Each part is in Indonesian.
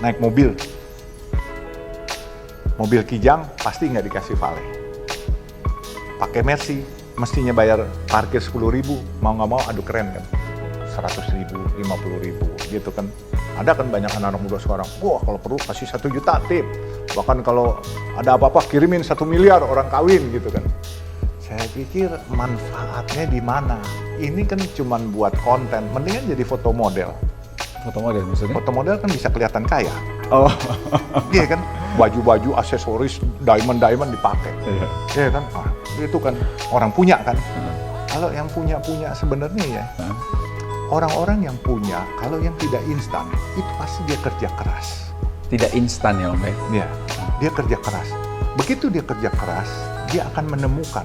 naik mobil Kijang pasti nggak dikasih valet. Pakai Mercy, mestinya bayar parkir 10.000, mau nggak mau aduh keren kan, 100.000, 50.000 gitu kan. Ada kan banyak anak-anak muda sekarang, wah kalau perlu kasih 1 juta tip, bahkan kalau ada apa-apa kirimin 1 miliar orang kawin gitu kan. Saya pikir manfaatnya di mana? Ini kan cuman buat konten, mendingan jadi foto model. Foto model maksudnya? Foto model kan bisa kelihatan kaya. Oh. Iya kan, baju-baju, aksesoris, diamond dipakai. Iya. Iya kan, itu kan orang punya kan. Kalau yang punya sebenarnya ya, orang-orang yang punya, kalau yang tidak instan, itu pasti dia kerja keras. Tidak instan ya Om ya? Iya, dia kerja keras. Begitu dia kerja keras, dia akan menemukan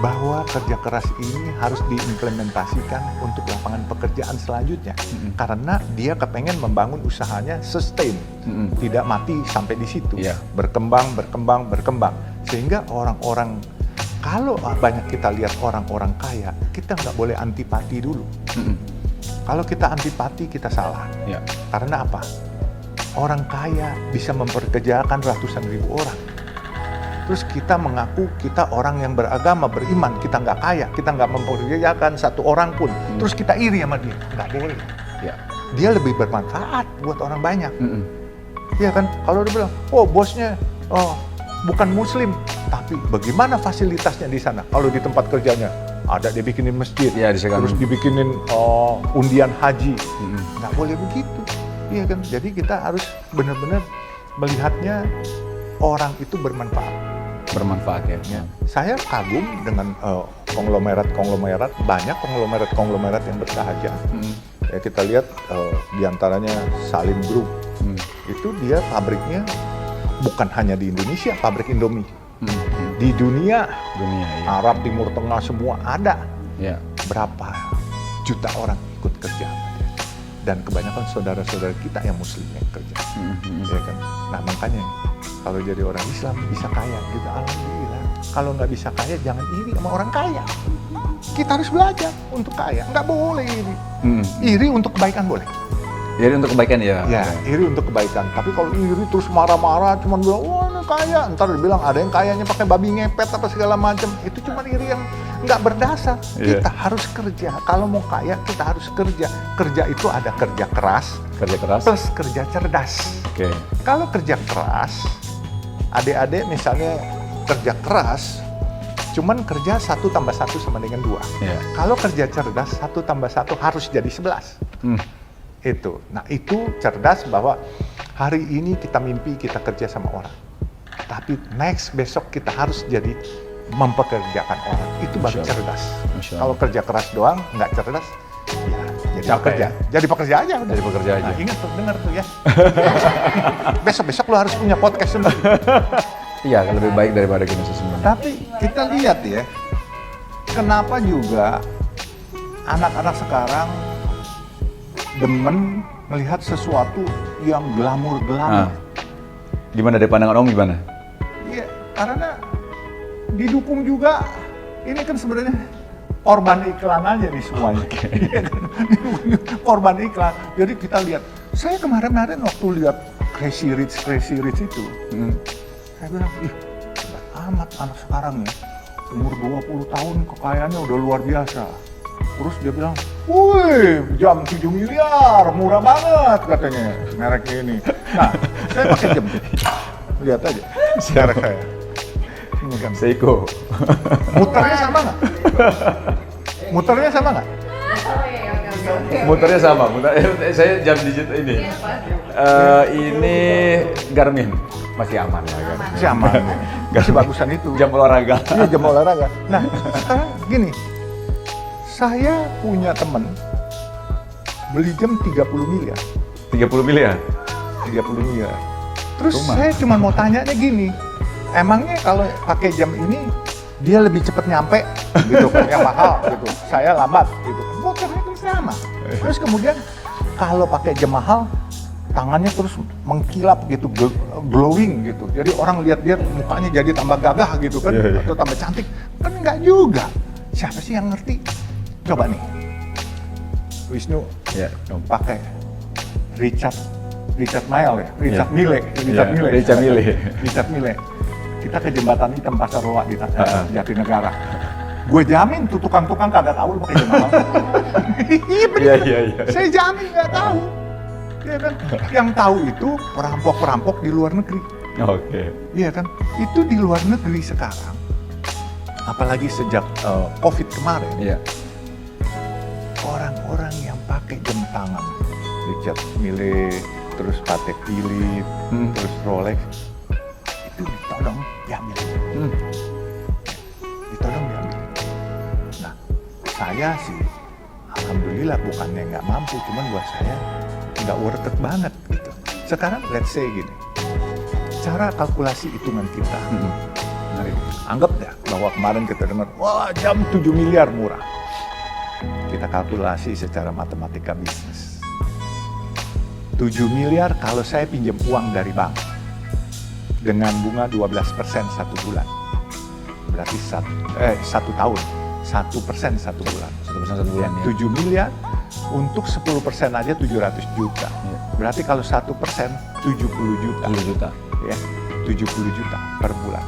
bahwa kerja keras ini harus diimplementasikan untuk lapangan pekerjaan selanjutnya. Karena dia kepengen membangun usahanya sustain, tidak mati sampai di situ. Berkembang. Sehingga orang-orang, kalau banyak kita lihat orang-orang kaya, kita nggak boleh antipati dulu. Kalau kita antipati, kita salah. Karena apa? Orang kaya bisa memperkerjakan ratusan ribu orang. Terus kita mengaku kita orang yang beragama, beriman, kita nggak kaya, kita nggak memperkerjakan satu orang pun. Terus kita iri sama dia, nggak boleh. Dia lebih bermanfaat buat orang banyak. Iya kan? Kalau dia bilang, oh bosnya bukan muslim, tapi bagaimana fasilitasnya di sana? Kalau di tempat kerjanya ada dia bikinin masjid, terus dibikinin undian haji, nggak boleh begitu. Iya kan? Jadi kita harus benar-benar melihatnya orang itu bermanfaat ya. Saya kagum dengan konglomerat, banyak konglomerat yang bersahaja. Ya, kita lihat diantaranya Salim Group, itu dia pabriknya bukan hanya di Indonesia, pabrik Indomie. Di dunia ya. Arab, Timur Tengah semua ada. Berapa juta orang ikut kerja. Dan kebanyakan saudara-saudara kita yang muslim yang kerja. Ya kan? Nah makanya kalau jadi orang Islam bisa kaya gitu, alhamdulillah. Kalau nggak bisa kaya, jangan iri sama orang kaya. Kita harus belajar untuk kaya, nggak boleh iri. Iri untuk kebaikan boleh. Iri untuk kebaikan ya? Ya, iri untuk kebaikan. Tapi kalau iri terus marah-marah, cuma bilang, wah ini kaya. Ntar dibilang ada yang kayanya pakai babi ngepet apa segala macam. Itu cuma iri yang nggak berdasar. Kita harus kerja. Kalau mau kaya, kita harus kerja. Kerja itu ada kerja keras plus kerja cerdas. Kalau kerja keras, adik-adik misalnya kerja keras, cuman kerja 1 + 1 sama dengan 2. Kalau kerja cerdas, 1 + 1 harus jadi 11. Itu. Nah itu cerdas bahwa hari ini kita mimpi kita kerja sama orang. Tapi next besok kita harus jadi mempekerjakan orang. Itu baru cerdas. Kalau kerja keras doang, nggak cerdas, ya jadi pekerja. Jadi pekerja aja. Jadi pekerja aja. Nah, ingat tuh, dengar tuh ya. Besok-besok lo harus punya podcast sendiri. Iya, lebih baik daripada gini sesungguhnya. Tapi kita lihat ya, kenapa juga anak-anak sekarang demen melihat sesuatu yang glamor-glamor. Gimana dari pandangan Om gimana? Iya, karena didukung juga, ini kan sebenarnya korban iklan aja nih semuanya. Korban iklan. Jadi kita lihat, saya kemarin waktu lihat Crazy Rich itu, saya bilang, ih, berat amat anak sekarang ya, umur 20 tahun kekayaannya udah luar biasa. Terus dia bilang, wih, jam 7 miliar, murah banget katanya merek ini. Nah, saya pakai jam. Lihat aja, merek saya. Ini kan Seiko. Muternya sama nggak? Muternya sama nggak? Muternya sama. Saya jam digital ini. Ini Garmin. Masih aman lah kan. Masih aman. Masih bagusan itu. Jam olahraga. Iya, jam olahraga. Nah, sekarang gini. Saya punya teman beli jam 30 miliar. 30 miliar? 30 miliar. Terus saya cuma mau tanya gini, emangnya kalau pakai jam ini dia lebih cepat nyampe gitu kan, yang mahal gitu. Saya lambat gitu kan. Motornya kan sama. Terus kemudian kalau pakai jam mahal, tangannya terus mengkilap gitu, glowing gitu. Jadi orang lihat dia mukanya jadi tambah gagah gitu kan, atau tambah cantik. Kan enggak juga. Siapa sih yang ngerti? Coba nih, Wisnu pakai Richard Richard Mille ya, Richard Iya. Mille, Iya, Richard Mille. Richard Mille. Kita ke jembatan hitam Pasar Roa di Jatinegara. Gue jamin tuh tukang-tukang kagak tahu lu pakai jam mahal. Iya bener. Iya. Saya jamin nggak tahu. Iya kan? Yang tahu itu perampok-perampok di luar negeri. Oke. Iya kan? Itu di luar negeri sekarang. Apalagi sejak COVID kemarin. Iya. Orang-orang yang pakai jam tangan, Richard Mille, terus Patek Philippe, terus Rolex, itu ditodong diambil. Ditodong diambil. Nah, saya sih, alhamdulillah bukannya nggak mampu, cuman buat saya nggak worth it banget gitu. Sekarang let's say gini, cara kalkulasi hitungan kita, anggap dah bahwa kemarin kita dengar, wah jam 7 miliar murah. Kita kalkulasi secara matematika bisnis. 7 miliar kalau saya pinjam uang dari bank dengan bunga 12% satu bulan. Berarti satu tahun, 1% satu bulan. 1% 1 bulan ya. 7 miliar untuk 10% aja 700 juta. Iya. Berarti kalau 1% 70 juta. 10 juta. Ya, 70 juta per bulan.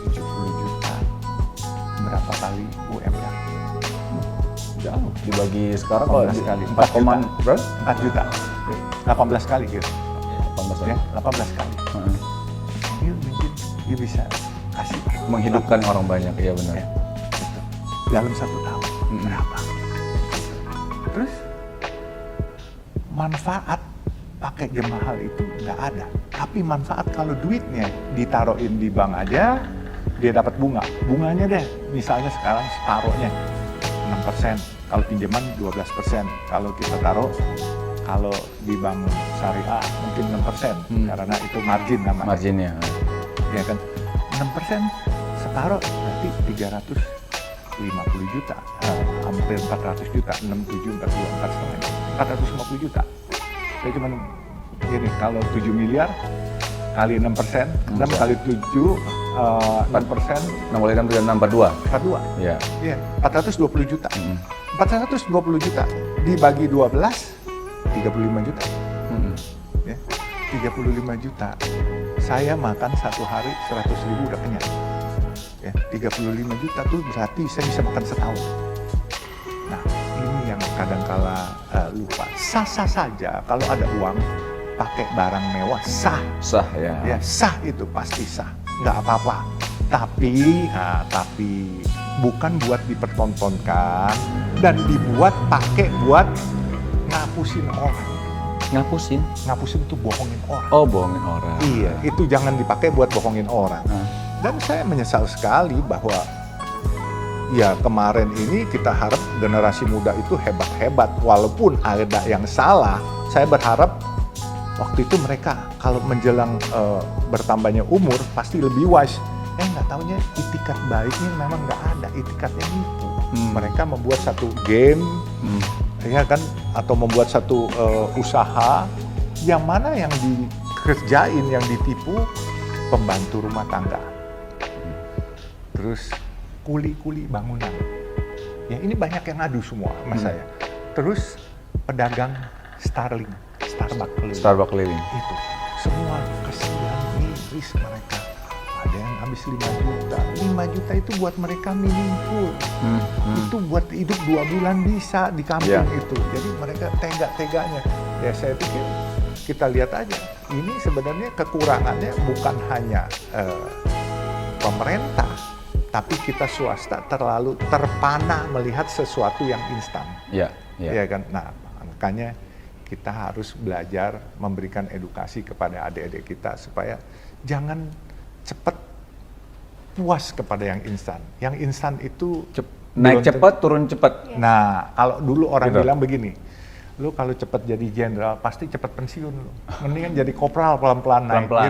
70 juta berapa kali UMR? Jauh. Dibagi sekarang 18 kali. 4 koman, bro? 4 juta. 18 kali gitu. 18 Ya, 18 kali. Dia mungkin dia bisa kasih Menghidupkan orang banyak, iya benar. ya, gitu. Dalam 1 tahun berapa? Terus manfaat pakai jam mahal itu nggak ada. Tapi manfaat kalau duitnya ditaruhin di bank aja, dia dapat bunga. Bunganya deh, misalnya sekarang separohnya 6%. Kalau pinjaman 12%. Kalau kita taruh, kalau di bank syariah mungkin 6%. Karena itu margin namanya. Marginnya. Ya kan? 6% separoh berarti 350 juta. Hampir 400 juta. 67, 42, 450 juta. Saya cuma gini, kalau 7 miliar kali 6%, 6 kali 7, 6%, 6 kali 6 nambah 2. 42. Iya. Iya, 420 juta. 420 juta dibagi 12, 35 juta. Ya, 35 juta. Saya makan satu hari 100.000 udah kenyang. Ya, 35 juta tuh berarti saya bisa makan setahun. Nah, ini yang kadangkala lupa. Sah-sah saja kalau ada uang pakai barang mewah, sah. Sah ya. Ya, sah itu pasti sah, nggak apa-apa. Tapi bukan buat dipertontonkan dan dibuat pakai buat ngapusin orang. Ngapusin. Ngapusin itu bohongin orang. Oh, bohongin orang. Iya, itu jangan dipakai buat bohongin orang. Dan saya menyesal sekali bahwa ya kemarin ini kita harap generasi muda itu hebat-hebat. Walaupun ada yang salah, saya berharap waktu itu mereka kalau menjelang bertambahnya umur pasti lebih wise. Nggak taunya itikat baiknya memang nggak ada, itikatnya nipu. Mereka membuat satu game, ya kan, atau membuat satu usaha yang mana yang dikerjain, yang ditipu pembantu rumah tangga, terus kuli-kuli bangunan. Ya ini banyak yang ngadu semua sama saya. Terus pedagang Starbucks keliling. Itu semua kasihan, miris mereka. Ada yang habis 5 juta. 5 juta itu buat mereka meaningful. Itu buat hidup 2 bulan bisa di kampung itu. Jadi mereka tega-teganya. Ya saya pikir kita lihat aja. Ini sebenarnya kekurangannya bukan hanya pemerintah, tapi kita swasta terlalu terpana melihat sesuatu yang instan. Iya. Ya kan? Nah, makanya kita harus belajar memberikan edukasi kepada adik-adik kita supaya jangan cepat puas kepada yang instan. Yang instan itu Naik cepat, turun cepat. Nah, kalau dulu orang Gitu. bilang begini, lu kalau cepat jadi jenderal pasti cepat pensiun lu. Mendingan jadi kopral pelan-pelan naik. Pelan-pelan.